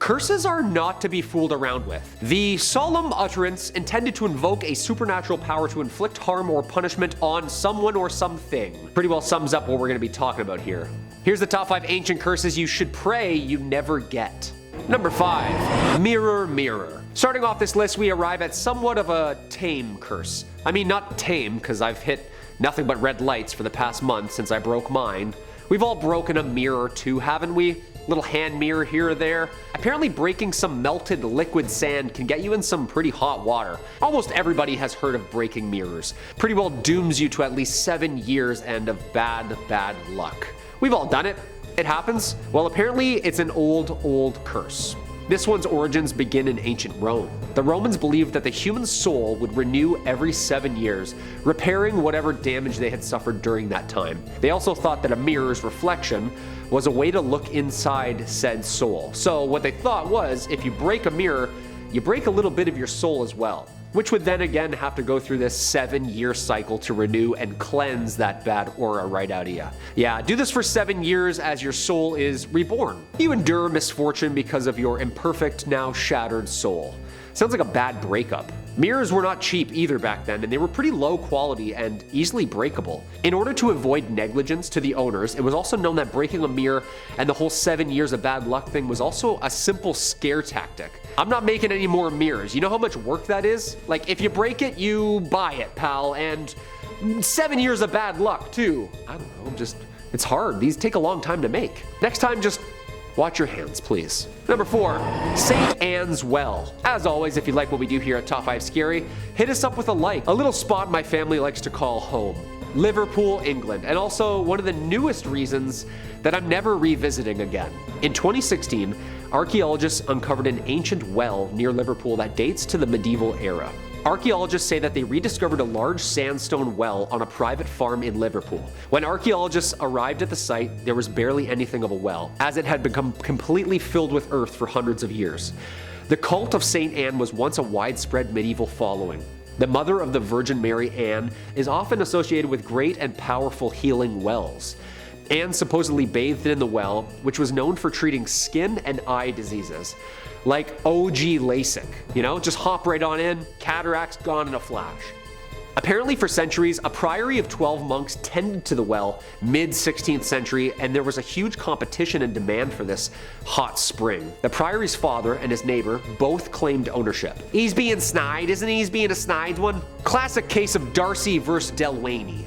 Curses are not to be fooled around with. The solemn utterance intended to invoke a supernatural power to inflict harm or punishment on someone or something. Pretty well sums up what we're going to be talking about here. Here's the top 5 ancient curses you should pray you never get. Number 5. Mirror, mirror. Starting off this list, we arrive at somewhat of a tame curse. I mean, not tame, because I've hit nothing but red lights for the past month since I broke mine. We've all broken a mirror or two, haven't we? Little hand mirror here or there. Apparently breaking some melted liquid sand can get you in some pretty hot water. Almost everybody has heard of breaking mirrors. Pretty well dooms you to at least 7 years and of bad luck. We've all done it. It happens. Well, apparently it's an old curse. This one's origins begin in ancient Rome. The Romans believed that the human soul would renew every 7 years, repairing whatever damage they had suffered during that time. They also thought that a mirror's reflection was a way to look inside said soul. So what they thought was, if you break a mirror, you break a little bit of your soul as well, which would then again have to go through this 7-year cycle to renew and cleanse that bad aura right out of you. Yeah, do this for 7 years as your soul is reborn. You endure misfortune because of your imperfect, now shattered soul. Sounds like a bad breakup. Mirrors were not cheap either back then, and they were pretty low quality and easily breakable. In order to avoid negligence to the owners, it was also known that breaking a mirror and the whole 7 years of bad luck thing was also a simple scare tactic. I'm not making any more mirrors. You know how much work that is? Like, if you break it, you buy it, pal, and 7 years of bad luck too. I don't know, it's hard. These take a long time to make. Next time, just watch your hands, please. Number 4, St. Anne's Well. As always, if you like what we do here at Top 5 Scary, hit us up with a like. A little spot my family likes to call home. Liverpool, England, and also one of the newest reasons that I'm never revisiting again. In 2016, archaeologists uncovered an ancient well near Liverpool that dates to the medieval era. Archaeologists say that they rediscovered a large sandstone well on a private farm in Liverpool. When archaeologists arrived at the site, there was barely anything of a well, as it had become completely filled with earth for hundreds of years. The cult of St. Anne was once a widespread medieval following. The mother of the Virgin Mary, Anne, is often associated with great and powerful healing wells. Anne supposedly bathed in the well, which was known for treating skin and eye diseases. Like OG LASIK, you know, just hop right on in, cataracts gone in a flash. Apparently for centuries, a priory of 12 monks tended to the well mid-16th century, and there was a huge competition and demand for this hot spring. The priory's father and his neighbor both claimed ownership. He's being snide, isn't he? He's being a snide one. Classic case of Darcy versus Delwany.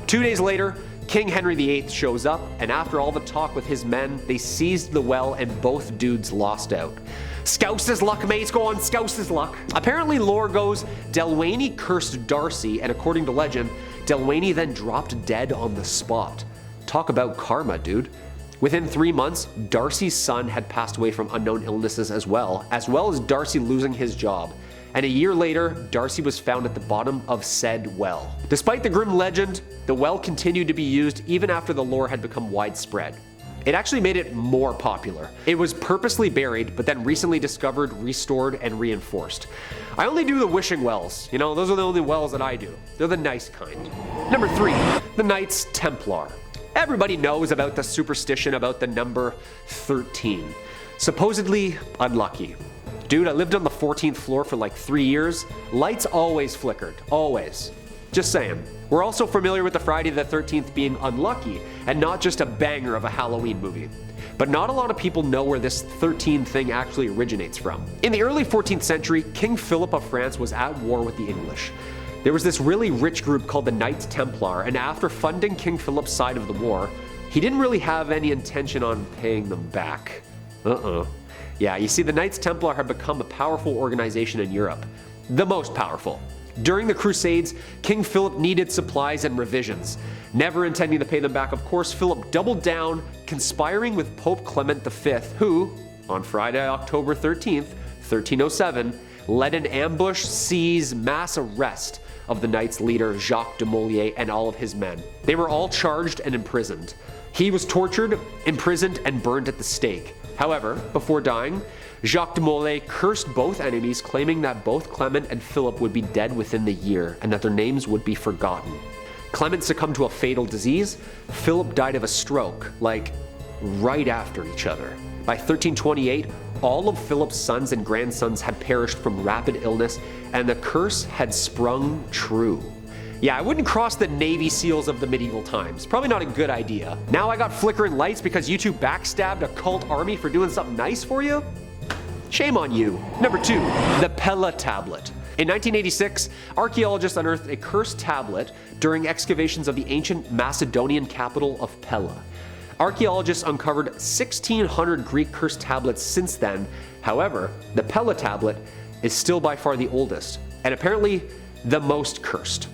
2 days later, King Henry VIII shows up, and after all the talk with his men, they seized the well and both dudes lost out. Scouse his luck, mates, go on, scouse his luck. Apparently lore goes, Delwany cursed Darcy, and according to legend, Delwany then dropped dead on the spot. Talk about karma, dude. Within 3 months, Darcy's son had passed away from unknown illnesses as well as Darcy losing his job. And a year later, Darcy was found at the bottom of said well. Despite the grim legend, the well continued to be used even after the lore had become widespread. It actually made it more popular. It was purposely buried, but then recently discovered, restored, and reinforced. I only do the wishing wells. You know, those are the only wells that I do. They're the nice kind. Number 3, the Knights Templar. Everybody knows about the superstition about the number 13. Supposedly unlucky. Dude, I lived on the 14th floor for like 3 years. Lights always flickered, always. Just saying. We're also familiar with the Friday the 13th being unlucky and not just a banger of a Halloween movie. But not a lot of people know where this 13 thing actually originates from. In the early 14th century, King Philip of France was at war with the English. There was this really rich group called the Knights Templar, and after funding King Philip's side of the war, he didn't really have any intention on paying them back. Yeah, you see, the Knights Templar had become a powerful organization in Europe. The most powerful. During the Crusades, King Philip needed supplies and revisions. Never intending to pay them back, of course, Philip doubled down, conspiring with Pope Clement V, who, on Friday, October 13th, 1307, led an ambush, seize, mass arrest of the Knights leader Jacques de Molay and all of his men. They were all charged and imprisoned. He was tortured, imprisoned, and burned at the stake. However, before dying, Jacques de Molay cursed both enemies, claiming that both Clement and Philip would be dead within the year and that their names would be forgotten. Clement succumbed to a fatal disease. Philip died of a stroke, like right after each other. By 1328, all of Philip's sons and grandsons had perished from rapid illness, and the curse had sprung true. Yeah, I wouldn't cross the Navy SEALs of the medieval times. Probably not a good idea. Now I got flickering lights because you two backstabbed a cult army for doing something nice for you? Shame on you. Number 2, the Pella tablet. In 1986, archaeologists unearthed a cursed tablet during excavations of the ancient Macedonian capital of Pella. Archaeologists uncovered 1,600 Greek cursed tablets since then. However, the Pella tablet is still by far the oldest, and apparently the most cursed.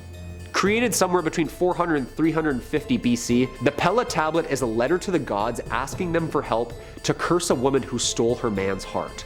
Created somewhere between 400 and 350 BC, the Pella tablet is a letter to the gods asking them for help to curse a woman who stole her man's heart.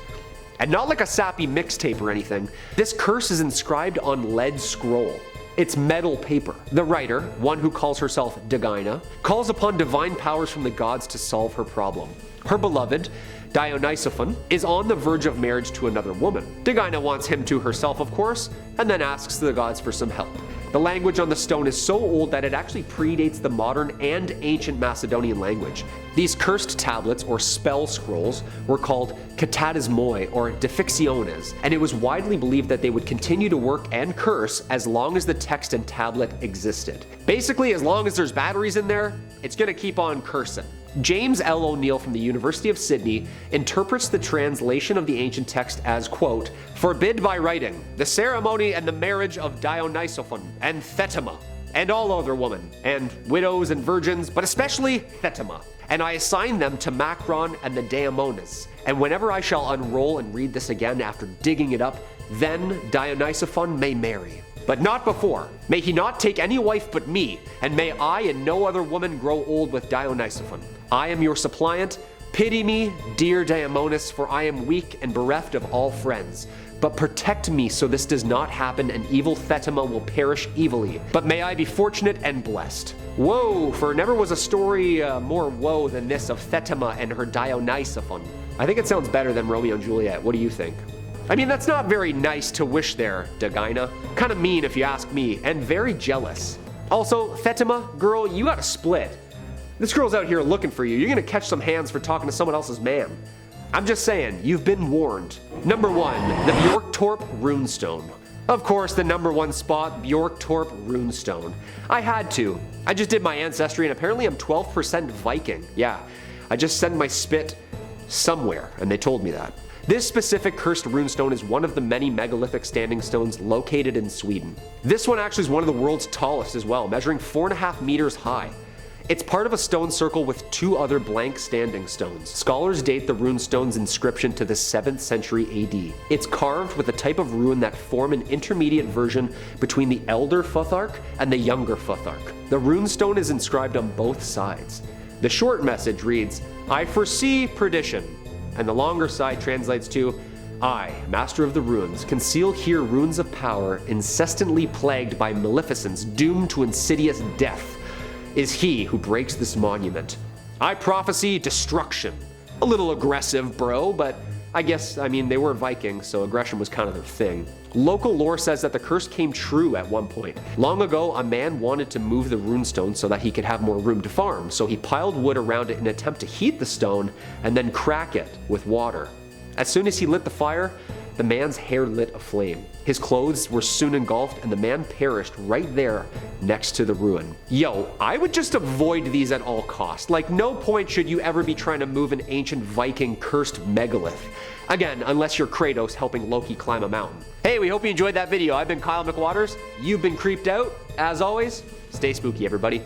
And not like a sappy mixtape or anything, this curse is inscribed on lead scroll. It's metal paper. The writer, one who calls herself Degina, calls upon divine powers from the gods to solve her problem. Her beloved, Dionysophon, is on the verge of marriage to another woman. Degina wants him to herself, of course, and then asks the gods for some help. The language on the stone is so old that it actually predates the modern and ancient Macedonian language. These cursed tablets, or spell scrolls, were called katatismoi, or deficciones, and it was widely believed that they would continue to work and curse as long as the text and tablet existed. Basically, as long as there's batteries in there, it's gonna keep on cursing. James L. O'Neill from the University of Sydney interprets the translation of the ancient text as, quote, "forbid by writing the ceremony and the marriage of Dionysophon and Thetima, and all other women, and widows and virgins, but especially Thetima. And I assign them to Macron and the Daemones. And whenever I shall unroll and read this again after digging it up, then Dionysophon may marry. But not before. May he not take any wife but me, and may I and no other woman grow old with Dionysophon. I am your suppliant. Pity me, dear Daemonis, for I am weak and bereft of all friends. But protect me so this does not happen and evil Thetima will perish evilly. But may I be fortunate and blessed." Whoa, for never was a story more woe than this of Thetima and her Dionysophon. I think it sounds better than Romeo and Juliet. What do you think? I mean, that's not very nice to wish there, Degina. Kinda mean if you ask me, and very jealous. Also, Thetima, girl, you gotta split. This girl's out here looking for you. You're gonna catch some hands for talking to someone else's man. I'm just saying, you've been warned. Number 1, the Bjorketorp runestone. Of course, the number 1 spot, Bjorketorp runestone. I had to. I just did my ancestry and apparently I'm 12% Viking. Yeah, I just sent my spit somewhere and they told me that. This specific cursed runestone is one of the many megalithic standing stones located in Sweden. This one actually is one of the world's tallest as well, measuring 4.5 meters high. It's part of a stone circle with 2 other blank standing stones. Scholars date the runestone's inscription to the 7th century AD. It's carved with a type of rune that form an intermediate version between the elder Futhark and the younger Futhark. The runestone is inscribed on both sides. The short message reads, "I foresee perdition," and the longer side translates to, "I, master of the runes, conceal here runes of power, incessantly plagued by maleficence, doomed to insidious death. Is he who breaks this monument. I prophesy destruction." A little aggressive, bro, but I guess, they were Vikings, so aggression was kind of their thing. Local lore says that the curse came true at one point. Long ago, a man wanted to move the runestone so that he could have more room to farm, so he piled wood around it in an attempt to heat the stone and then crack it with water. As soon as he lit the fire, the man's hair lit aflame. His clothes were soon engulfed and the man perished right there next to the ruin. Yo, I would just avoid these at all costs. Like, no point should you ever be trying to move an ancient Viking cursed megalith. Again, unless you're Kratos helping Loki climb a mountain. Hey, we hope you enjoyed that video. I've been Kyle McWaters. You've been creeped out. As always, stay spooky, everybody.